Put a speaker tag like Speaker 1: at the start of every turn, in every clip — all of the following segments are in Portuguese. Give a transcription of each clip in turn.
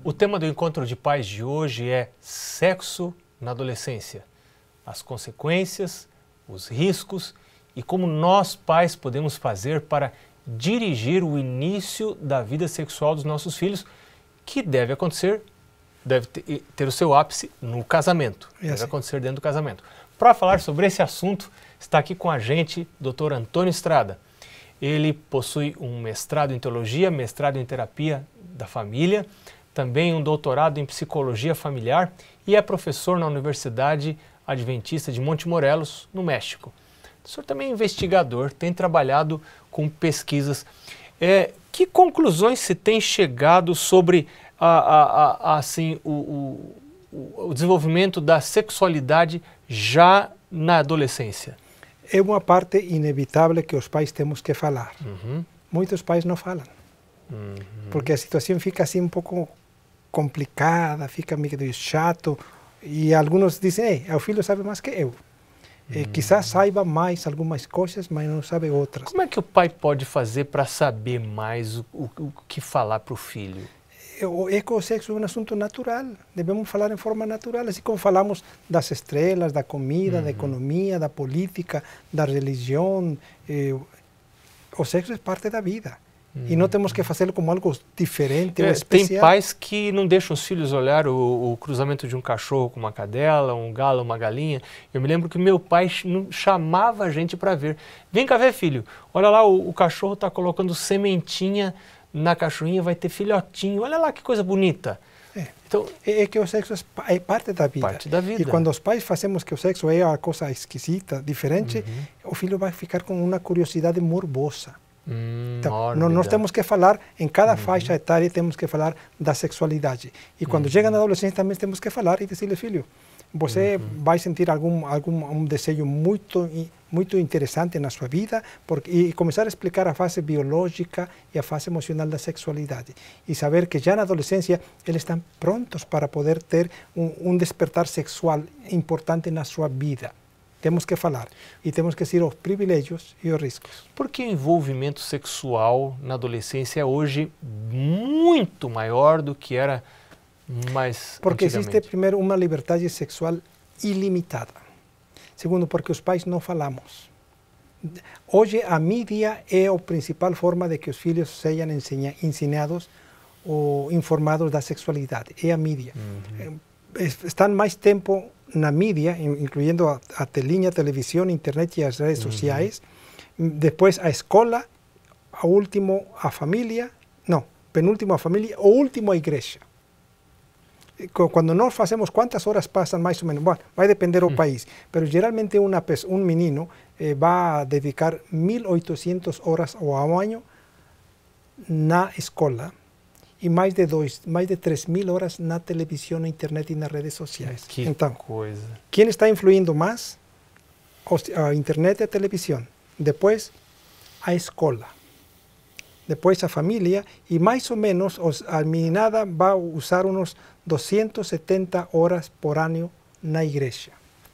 Speaker 1: O tema do encontro de pais de hoje é sexo na adolescência. As consequências, os riscos e como nós pais podemos fazer para dirigir o início da vida sexual dos nossos filhos, que deve acontecer, deve ter o seu ápice no casamento, deve acontecer dentro do casamento. Para falar sobre esse assunto, está aqui com a gente o Dr. Antônio Estrada. Ele possui um mestrado em teologia, mestrado em terapia da família, também um doutorado em psicologia familiar e é professor na Universidade Adventista de Monte Morelos, no México. O senhor também é investigador, tem trabalhado com pesquisas. Que conclusões se tem chegado sobre assim, o desenvolvimento da sexualidade já na adolescência?
Speaker 2: É uma parte inevitável que os pais temos que falar. Muitos pais não falam, porque a situação fica assim um pouco complicada, fica meio chato, e alguns dizem, o filho sabe mais que eu. Quizás saiba mais algumas coisas, mas não sabe outras.
Speaker 1: Como é que o pai pode fazer para saber mais o que falar para o filho?
Speaker 2: O sexo é um assunto natural, devemos falar em forma natural, assim como falamos das estrelas, da comida, da economia, da política, da religião. O sexo é parte da vida. E não temos que fazê-lo como algo diferente ou especial.
Speaker 1: Tem pais que não deixam os filhos olhar o cruzamento de um cachorro com uma cadela, um galo, uma galinha. Eu me lembro que meu pai chamava a gente para ver. Vem cá ver, filho, olha lá, o cachorro está colocando sementinha na cachorrinha, vai ter filhotinho, olha lá que coisa bonita.
Speaker 2: Então, é que o sexo é parte da vida.
Speaker 1: Parte da vida.
Speaker 2: E quando os pais fazemos que o sexo é uma coisa esquisita, diferente, o filho vai ficar com uma curiosidade morbosa. Então, nós temos que falar, em cada faixa etária temos que falar da sexualidade. E quando chega na adolescência também temos que falar e dizer-lhe, filho, você vai sentir um desejo muito interessante na sua vida, e começar a explicar a fase biológica e a fase emocional da sexualidade. E saber que já na adolescência eles estão prontos para poder ter um despertar sexual importante na sua vida. Temos que falar e temos que dizer os privilégios e os riscos.
Speaker 1: Por que o envolvimento sexual na adolescência é hoje muito maior do que era mais
Speaker 2: Porque
Speaker 1: antigamente?
Speaker 2: existe, primeiro, uma liberdade sexual ilimitada. Segundo, porque os pais não falamos. Hoje, a mídia é a principal forma de que os filhos sejam ensinados ou informados da sexualidade. É a mídia. Estão mais tempo na mídia, incluindo a telinha, a televisão, a internet e as redes sociais. Depois a escola, a último a família, penúltimo a família, o último a igreja. Quando nós fazemos, quantas horas passam mais ou menos? Bom, vai depender do país, mas geralmente um menino vai dedicar 1.800 horas ao ano na escola e mais de 3.000 horas na televisão, na internet e nas redes sociais.
Speaker 1: Que
Speaker 2: então,
Speaker 1: coisa. Quem
Speaker 2: está influindo mais? A internet e a televisão. Depois, a escola. Depois, a família. E mais ou menos, a meninada vai usar uns 270 horas por ano na igreja.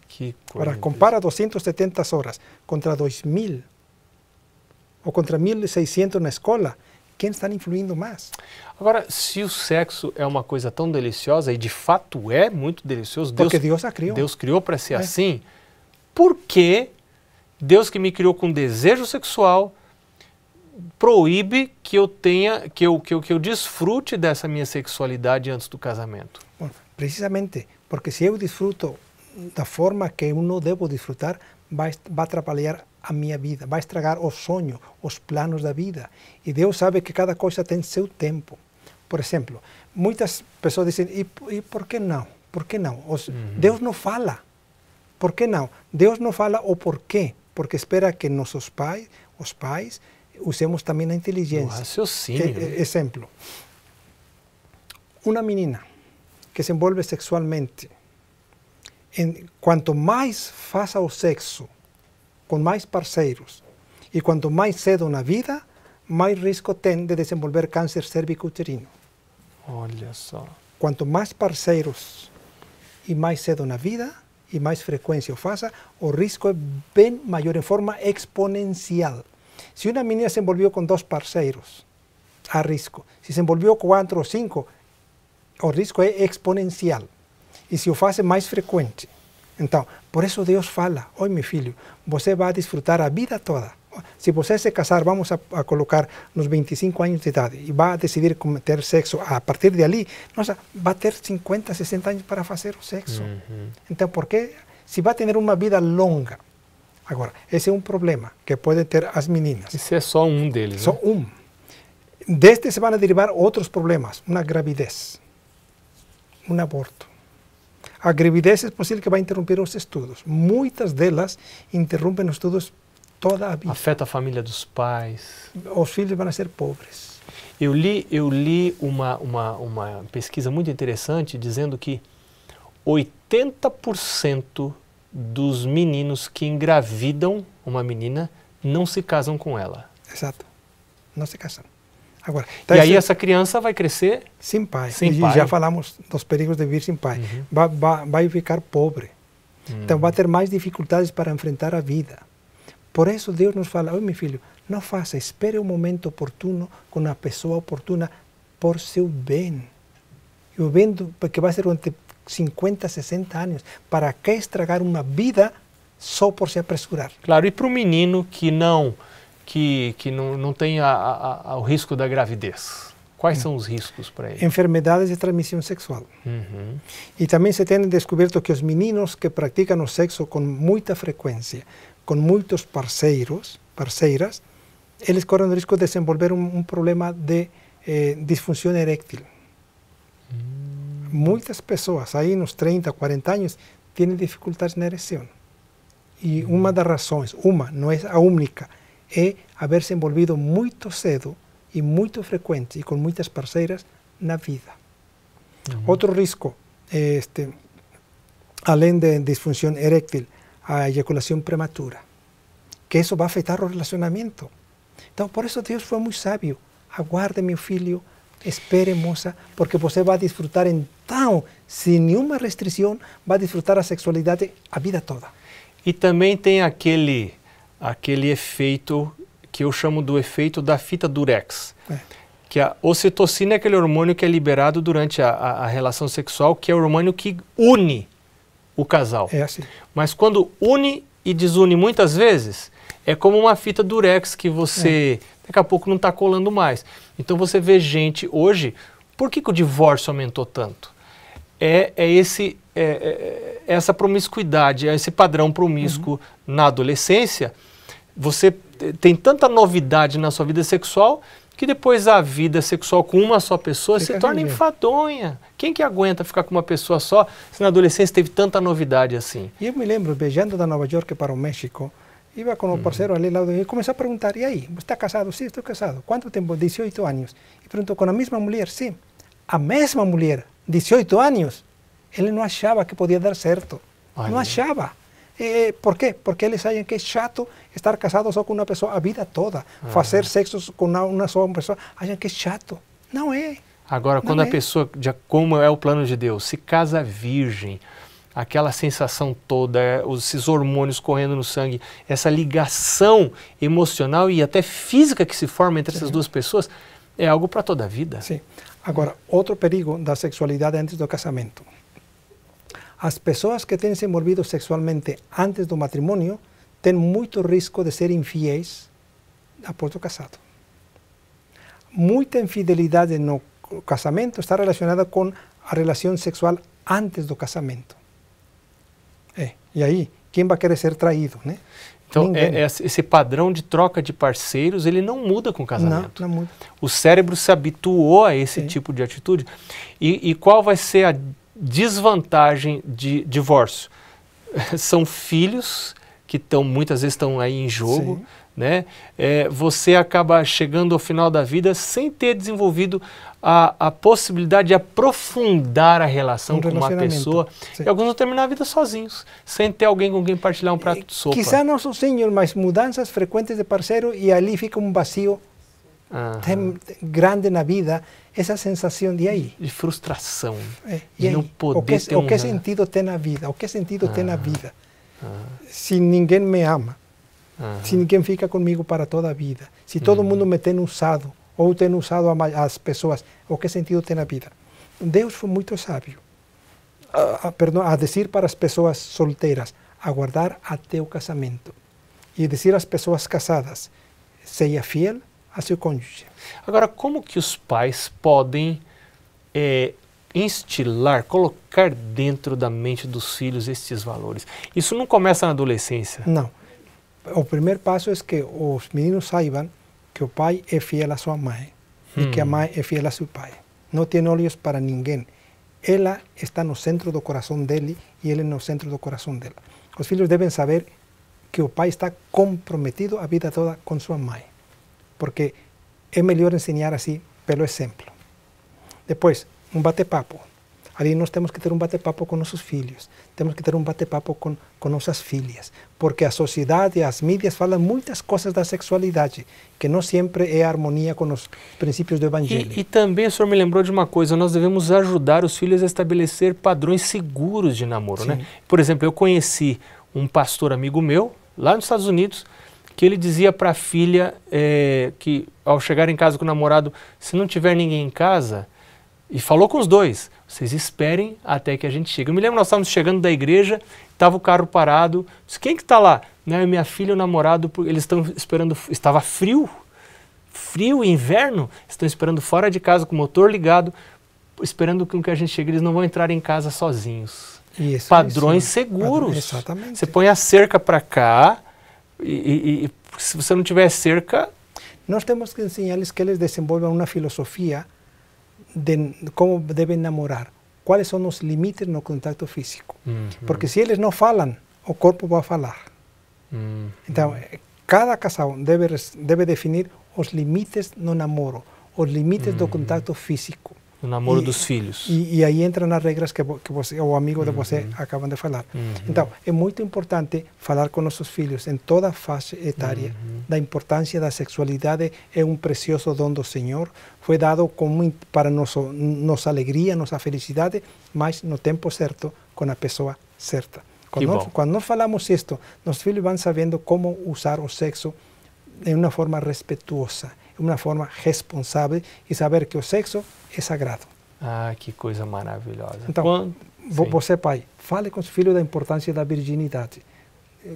Speaker 1: Que coisa.
Speaker 2: Agora, compara 270 horas contra 2.000 ou contra 1.600 na escola. Quem está influindo mais?
Speaker 1: Agora, se o sexo é uma coisa tão deliciosa, e de fato é muito delicioso,
Speaker 2: porque Deus a criou.
Speaker 1: Deus criou para ser assim, por que Deus que me criou com desejo sexual proíbe que eu tenha, que eu desfrute dessa minha sexualidade antes do casamento?
Speaker 2: Bom, precisamente, porque se eu desfruto da forma que eu não devo desfrutar, vai atrapalhar a minha vida, vai estragar o sonho, os planos da vida. E Deus sabe que cada coisa tem seu tempo. Por exemplo, muitas pessoas dizem, e por que não? Por que não? Deus não fala. Por que não? Deus não fala o porquê. Porque espera que nossos pais, os pais, usemos também a inteligência.
Speaker 1: O raciocínio.
Speaker 2: Exemplo, uma menina que se envolve sexualmente, quanto mais faça o sexo, com mais parceiros, e quanto mais cedo na vida, mais risco tem de desenvolver câncer cérvico-uterino.
Speaker 1: Olha só.
Speaker 2: Quanto mais parceiros e mais cedo na vida, e mais frequência o faça, o risco é bem maior, em forma exponencial. Se uma menina se envolveu com 2 parceiros, há risco. Se se envolveu com 4 ou 5, o risco é exponencial. E se o faz é mais frequente. Então, por isso Deus fala, oi meu filho, você vai desfrutar a vida toda. Se você se casar, vamos a colocar nos 25 anos de idade e vai decidir ter sexo a partir de ali, nossa, vai ter 50, 60 anos para fazer o sexo. Então, por que? Se vai ter uma vida longa. Agora, esse é um problema que podem ter as meninas.
Speaker 1: Esse é só um deles,
Speaker 2: Só um. Deste se vão derivar outros problemas, uma gravidez, um aborto. A gravidez é possível que vai interromper os estudos. Muitas delas interrompem os estudos toda a vida.
Speaker 1: Afeta a família dos pais.
Speaker 2: Os filhos vão ser pobres.
Speaker 1: Eu li uma pesquisa muito interessante dizendo que 80% dos meninos que engravidam uma menina não se casam com ela.
Speaker 2: Exato. Não se casam. Agora,
Speaker 1: e aí essa criança vai crescer
Speaker 2: sem pai.
Speaker 1: Sem pai.
Speaker 2: Já falamos dos perigos de vir sem pai. Vai ficar pobre. Então vai ter mais dificuldades para enfrentar a vida. Por isso Deus nos fala, oi meu filho, não faça, espere um momento oportuno com a pessoa oportuna por seu bem. E o bem porque vai ser durante 50, 60 anos. Para que estragar uma vida só por se apressurar?
Speaker 1: Claro, e para o menino que não tem o risco da gravidez? Quais são os riscos para ele?
Speaker 2: Enfermidades de transmissão sexual. E também se tem descoberto que os meninos que praticam o sexo com muita frequência, com muitos parceiras, eles correm o risco de desenvolver um problema de disfunção eréctil. Muitas pessoas aí nos 30, 40 anos têm dificuldades na ereção. E uma das razões, não é a única, é haver se envolvido muito cedo e muito frequente e com muitas parceiras na vida. Outro risco, além de disfunção eréctil, a ejaculação prematura, que isso vai afetar o relacionamento. Então, por isso Deus foi muito sábio. Aguarde, meu filho, espere, moça, porque você vai desfrutar então, sem nenhuma restrição, vai desfrutar a sexualidade a vida toda.
Speaker 1: E também tem aquele efeito que eu chamo do efeito da fita durex. Que a ocitocina é aquele hormônio que é liberado durante a relação sexual, que é o hormônio que une o casal.
Speaker 2: É assim.
Speaker 1: Mas quando une e desune muitas vezes, é como uma fita durex que você, daqui a pouco, não está colando mais. Então você vê gente hoje, por que o divórcio aumentou tanto? Essa promiscuidade, esse padrão promíscuo na adolescência. Você tem tanta novidade na sua vida sexual que depois a vida sexual com uma só pessoa se torna enfadonha. Quem que aguenta ficar com uma pessoa só se na adolescência teve tanta novidade assim?
Speaker 2: E eu me lembro, viajando da Nova York para o México, iba com o parceiro ali lá e começou a perguntar, e aí, você está casado? Sim, estou casado. Quanto tempo? 18 anos. E perguntou, com a mesma mulher? Sim. A mesma mulher, 18 anos. Ele não achava que podia dar certo. Não achava. Por quê? Porque eles acham que é chato estar casado só com uma pessoa a vida toda. Fazer sexo com uma só pessoa, acham que é chato. Não é.
Speaker 1: Agora, quando a pessoa, como é o plano de Deus, se casa virgem, aquela sensação toda, esses hormônios correndo no sangue, essa ligação emocional e até física que se forma entre essas duas pessoas, é algo para toda a vida.
Speaker 2: Sim. Agora, outro perigo da sexualidade antes do casamento. As pessoas que têm se envolvido sexualmente antes do matrimônio têm muito risco de ser infiéis após o casado. Muita infidelidade no casamento está relacionada com a relação sexual antes do casamento. E aí, quem vai querer ser traído, né?
Speaker 1: Então, esse padrão de troca de parceiros, ele não muda com o casamento.
Speaker 2: Não muda.
Speaker 1: O cérebro se habituou a esse tipo de atitude. E qual vai ser a desvantagem de divórcio? São filhos que muitas vezes estão aí em jogo, né? Você acaba chegando ao final da vida sem ter desenvolvido a possibilidade de aprofundar a relação com uma pessoa. E alguns vão terminar a vida sozinhos, sem ter alguém com quem partilhar um prato de sopa.
Speaker 2: Quizá não sozinhos, mas mudanças frequentes de parceiro e ali fica um vazio grande na vida, essa sensação de aí.
Speaker 1: De frustração, de não poder ter
Speaker 2: o que sentido tem na vida? O que sentido tem na vida? Se ninguém me ama, se ninguém fica comigo para toda a vida, se todo mundo me tem usado, ou tem usado as pessoas, o que sentido tem na vida? Deus foi muito sábio a dizer para as pessoas solteiras, aguardar até o casamento. E dizer às pessoas casadas, seja fiel a seu cônjuge.
Speaker 1: Agora, como que os pais podem instilar, colocar dentro da mente dos filhos estes valores? Isso não começa na adolescência?
Speaker 2: Não. O primeiro passo é que os meninos saibam que o pai é fiel a sua mãe e que a mãe é fiel a seu pai. Não tem olhos para ninguém. Ela está no centro do coração dele e ele no centro do coração dela. Os filhos devem saber que o pai está comprometido a vida toda com sua mãe, porque é melhor ensinar assim pelo exemplo. Depois, um bate-papo. Ali nós temos que ter um bate-papo com nossos filhos, temos que ter um bate-papo com nossas filhas, porque a sociedade, as mídias falam muitas coisas da sexualidade, que não sempre é harmonia com os princípios do Evangelho.
Speaker 1: E também o senhor me lembrou de uma coisa, nós devemos ajudar os filhos a estabelecer padrões seguros de namoro, né? Por exemplo, eu conheci um pastor amigo meu, lá nos Estados Unidos, que ele dizia para a filha que ao chegar em casa com o namorado, se não tiver ninguém em casa, e falou com os dois, vocês esperem até que a gente chegue. Eu me lembro, nós estávamos chegando da igreja, estava o carro parado, disse, quem que está lá? Né, minha filha e o namorado, eles estão esperando, estava frio, inverno, estão esperando fora de casa com o motor ligado, esperando que a gente chegue, eles não vão entrar em casa sozinhos.
Speaker 2: Isso,
Speaker 1: padrões seguros.
Speaker 2: Exatamente.
Speaker 1: Você põe a cerca para cá e se você não tiver cerca...
Speaker 2: Nós temos que ensinar-lhes que eles desenvolvam uma filosofia de como devem namorar, quais são os limites no contato físico. Porque se eles não falam, o corpo vai falar. Então, cada casal deve definir os limites no namoro, os limites do contato físico.
Speaker 1: No namoro dos filhos.
Speaker 2: E aí entram as regras que você, o amigo de você acabam de falar. Então, é muito importante falar com nossos filhos em toda a faixa etária da importância da sexualidade. É um precioso dom do Senhor. Foi dado para nossa alegria, nossa felicidade, mas no tempo certo, com a pessoa certa. Quando nós falamos isto, nossos filhos vão sabendo como usar o sexo de uma forma respetuosa, de uma forma responsável e saber que o sexo é sagrado.
Speaker 1: Ah, que coisa maravilhosa.
Speaker 2: Então, você pai, fale com seu filho da importância da virginidade,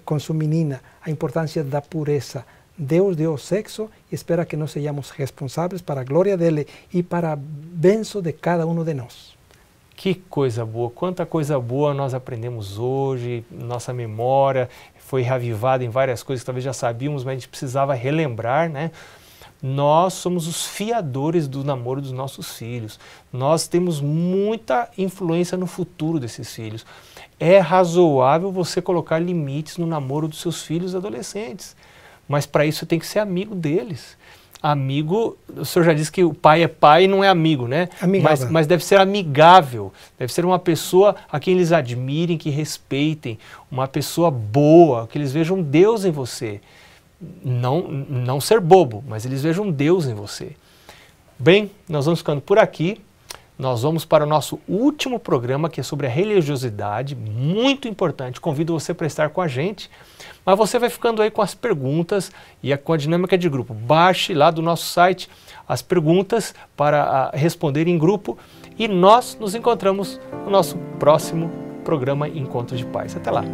Speaker 2: com sua menina, a importância da pureza. Deus deu o sexo e espera que nós sejamos responsáveis para a glória dele e para a bênção de cada um de nós.
Speaker 1: Que coisa boa, quanta coisa boa nós aprendemos hoje, nossa memória foi reavivada em várias coisas que talvez já sabíamos, mas a gente precisava relembrar, né? Nós somos os fiadores do namoro dos nossos filhos. Nós temos muita influência no futuro desses filhos. É razoável você colocar limites no namoro dos seus filhos adolescentes, mas para isso você tem que ser amigo deles. Amigo, o senhor já disse que o pai é pai e não é amigo, né? Mas deve ser amigável, deve ser uma pessoa a quem eles admirem, que respeitem, uma pessoa boa, que eles vejam Deus em você. Não ser bobo, mas eles vejam Deus em você. Bem, nós vamos ficando por aqui. Nós vamos para o nosso último programa, que é sobre a religiosidade, muito importante. Convido você para estar com a gente, mas você vai ficando aí com as perguntas e com a dinâmica de grupo. Baixe lá do nosso site as perguntas para responder em grupo e nós nos encontramos no nosso próximo programa Encontro de Pais. Até lá!